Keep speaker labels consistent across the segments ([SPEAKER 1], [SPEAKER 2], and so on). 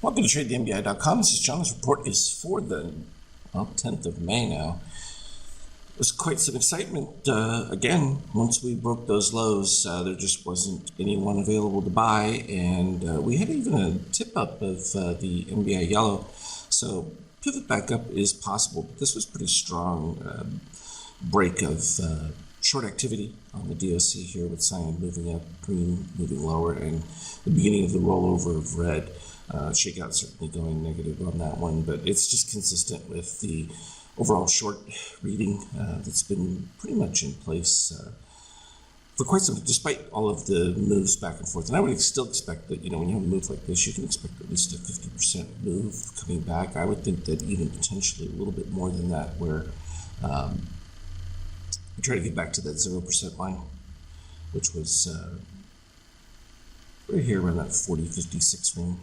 [SPEAKER 1] Welcome to TradeTheMBI.com. This is John. This report is for the 10th of May now. It was quite some excitement. Again, once we broke those lows, there just wasn't anyone available to buy, and we had even a tip up of the MBI yellow. So pivot back up is possible, but this was pretty strong break of short activity on the DOC here, with cyan moving up, green moving lower, and the beginning of the rollover of red. Shakeout certainly going negative on that one, but it's just consistent with the overall short reading that's been pretty much in place for quite some, despite all of the moves back and forth. And I would still expect that, when you have a move like this, you can expect at least a 50% move coming back. I would think that even potentially a little bit more than that, where we try to get back to that 0% line, which was right here around that 40-56 range.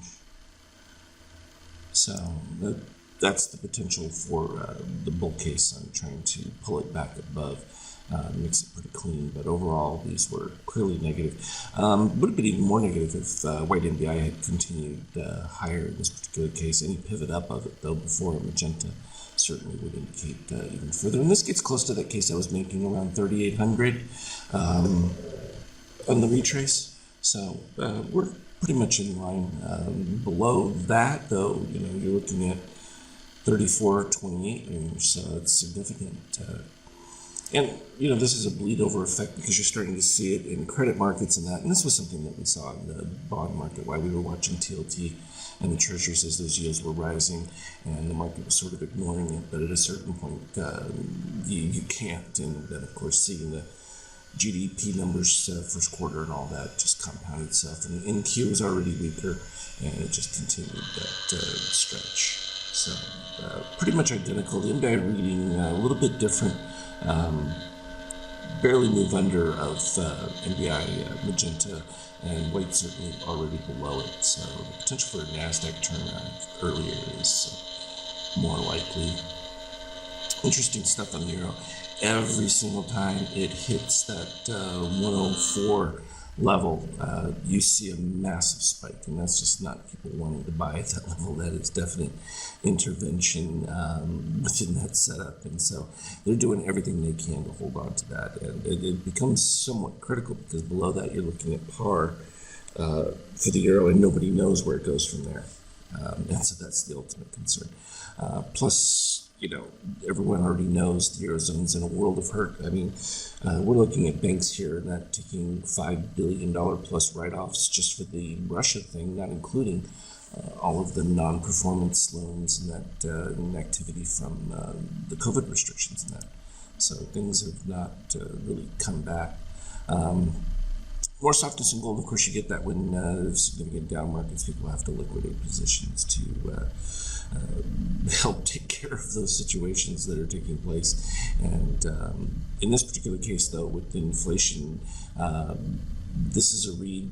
[SPEAKER 1] So that's the potential for the bull case. I'm trying to pull it back above, makes it pretty clean. But overall, these were clearly negative. Would have been even more negative if white MBI had continued higher in this particular case. Any pivot up of it, though, before magenta certainly would indicate even further. And this gets close to that case I was making around 3,800 on the retrace. So we're pretty much in line. Below that, though, you're looking at 34.28 range, so it's significant. And this is a bleed over effect because you're starting to see it in credit markets and that. And this was something that we saw in the bond market while we were watching TLT and the treasuries as those yields were rising, and the market was sort of ignoring it. But at a certain point, you can't. And then, of course, seeing the GDP numbers first quarter and all that just compounded itself, and the NQ was already weaker, and it just continued that stretch. So pretty much identical. The MBI reading a little bit different, barely move under of MBI magenta, and white certainly already below it. So the potential for a NASDAQ turnaround earlier is more likely. Interesting stuff on the euro. Every single time it hits that 104 level, you see a massive spike, and that's just not people wanting to buy at that level. That is definite intervention within that setup, and so they're doing everything they can to hold on to that, and it becomes somewhat critical because below that you're looking at par for the euro, and nobody knows where it goes from there, and so that's the ultimate concern. Plus, everyone already knows the Eurozone's in a world of hurt. I mean, we're looking at banks here and that taking $5 billion plus write-offs just for the Russia thing, not including all of the non-performance loans and that activity from the COVID restrictions and that. So things have not really come back. More softness in gold, of course, you get that when there's significant down markets. People have to liquidate positions to help take care of those situations that are taking place. And in this particular case, though, with the inflation, this is a read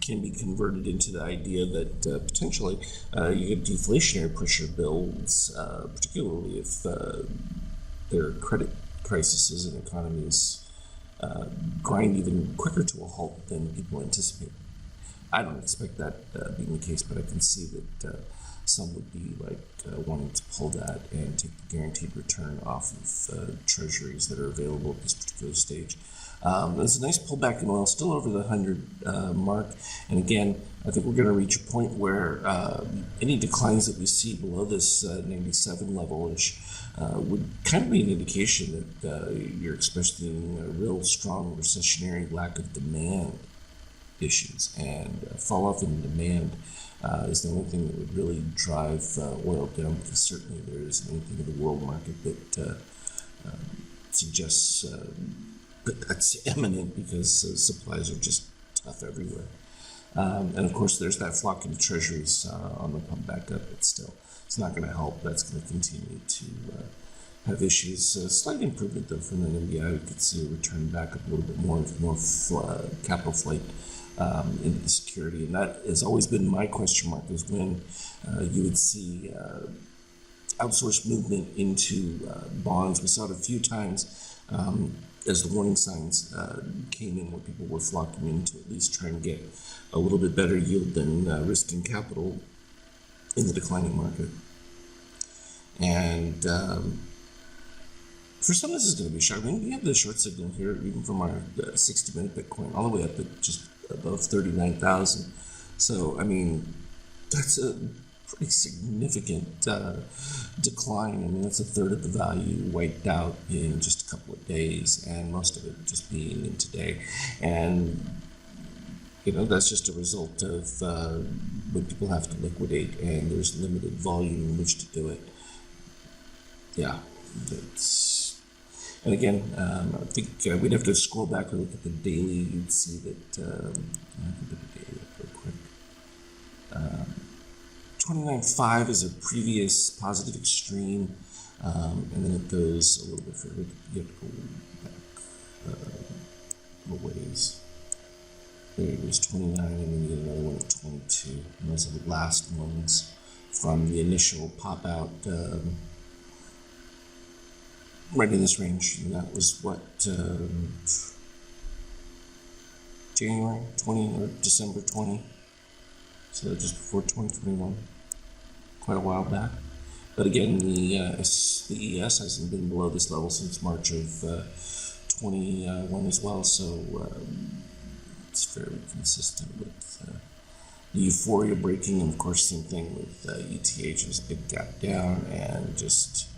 [SPEAKER 1] can be converted into the idea that potentially you get deflationary pressure builds, particularly if there are credit crises and economies grind even quicker to a halt than people anticipate. I don't expect that being the case, but I can see that some would be wanting to pull that and take the guaranteed return off of treasuries that are available at this particular stage. There's a nice pullback in oil, still over the 100 mark. And again, I think we're going to reach a point where any declines that we see below this 97 level-ish would kind of be an indication that you're expecting a real strong recessionary lack of demand issues, and fall off in demand is the only thing that would really drive oil down, because certainly there isn't anything in the world market that suggests that that's imminent, because supplies are just tough everywhere. And of course, there's that flock into treasuries on the pump back up, but still, it's not going to help. That's going to continue to have issues. Slight improvement, though, from an MBI. We could see a return back up a little bit more capital flight into the security. And that has always been my question mark, is when you would see outsourced movement into bonds. We saw it a few times as the warning signs came in, where people were flocking in to at least try and get a little bit better yield than risking capital in the declining market. And for some, this is going to be sharp. I mean, we have the short signal here, even from our 60-minute Bitcoin, all the way up at just above 39,000. So, I mean, that's a pretty significant decline. I mean, that's a third of the value wiped out in just a couple of days, and most of it just being in today. And that's just a result of when people have to liquidate and there's limited volume in which to do it. Yeah, and again, I think we'd have to scroll back and look at the daily. You'd see that, I can put the daily up real quick. 29.5 is a previous positive extreme, and then it goes a little bit further. You have to go back a ways. There was 29, and then you get another one at 22. And those are the last ones from the initial pop out. Right in this range, and that was what, January 20 or December 20, so just before 2021, quite a while back. But again, the ES hasn't been below this level since March of 21 as well, so it's fairly consistent with the euphoria breaking. And of course, same thing with ETH, there's a big gap down and just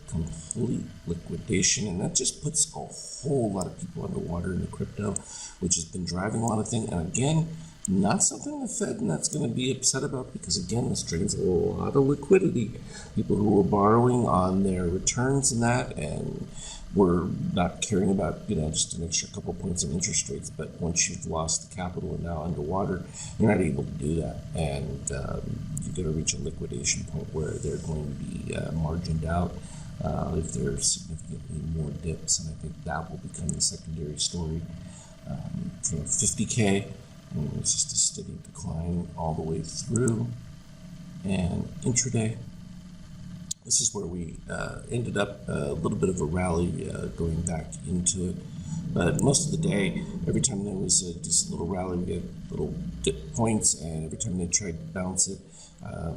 [SPEAKER 1] complete liquidation, and that just puts a whole lot of people underwater in the crypto, which has been driving a lot of things. And again, not something the Fed and that's going to be upset about, because again, this drains a lot of liquidity. People who were borrowing on their returns and that, and were not caring about just an extra couple points in interest rates. But once you've lost the capital and now underwater, you're not able to do that, and you're going to reach a liquidation point where they're going to be margined out. If there's significantly more dips, and I think that will become the secondary story. From 50K, and it's just a steady decline all the way through. And intraday, this is where we ended up a little bit of a rally going back into it. But most of the day, every time there was a decent little rally, we get little dip points, and every time they tried to bounce it,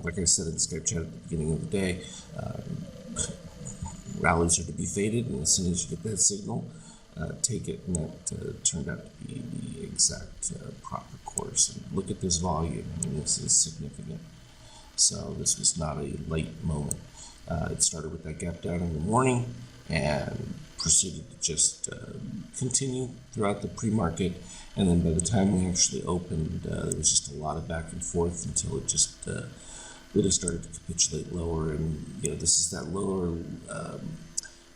[SPEAKER 1] like I said in the Skype chat at the beginning of the day, rallies are to be faded, and as soon as you get that signal, take it. And that turned out to be the exact proper course. And look at this volume. I mean, this is significant. So this was not a light moment. It started with that gap down in the morning and proceeded to just continue throughout the pre-market. And then by the time we actually opened, there was just a lot of back and forth until it just really started to capitulate lower. And this is that lower, I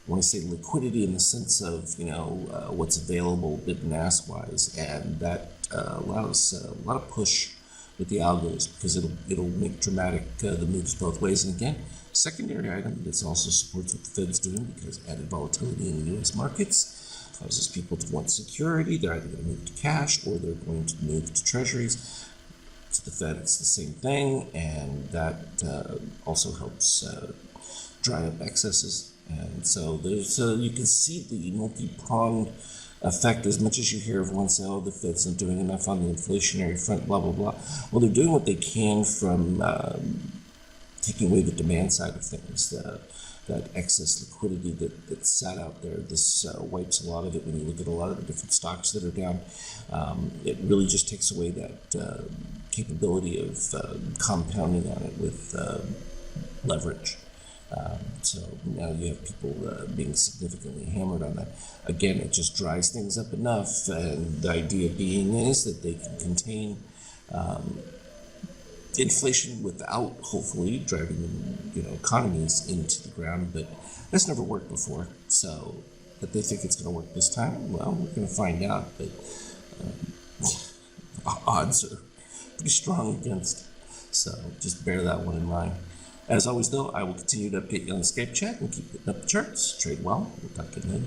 [SPEAKER 1] want to say liquidity in the sense of what's available bid and ask wise, and that allows a lot of push with the algos, because it'll make dramatic the moves both ways. And again, secondary item, this also supports what the Fed's doing, because added volatility in the U.S. markets causes people to want security. They're either going to move to cash or they're going to move to treasuries. To the Fed, it's the same thing, and that also helps dry up excesses. And so there's you can see the multi-pronged effect. As much as you hear everyone say, "Oh, the Fed's not doing enough on the inflationary front," blah blah blah. Well, they're doing what they can from taking away the demand side of things. That excess liquidity that sat out there, this wipes a lot of it. When you look at a lot of the different stocks that are down, it really just takes away that capability of compounding on it with leverage. So now you have people being significantly hammered on that. Again, it just dries things up enough, and the idea being is that they can contain inflation without, hopefully, driving economies into the ground. But that's never worked before. So that they think it's going to work this time, well, we're going to find out. But odds are pretty strong against. So just bear that one in mind. As always, though, I will continue to update you on the Skype chat and keep putting up the charts. Trade well. We'll talk to you later.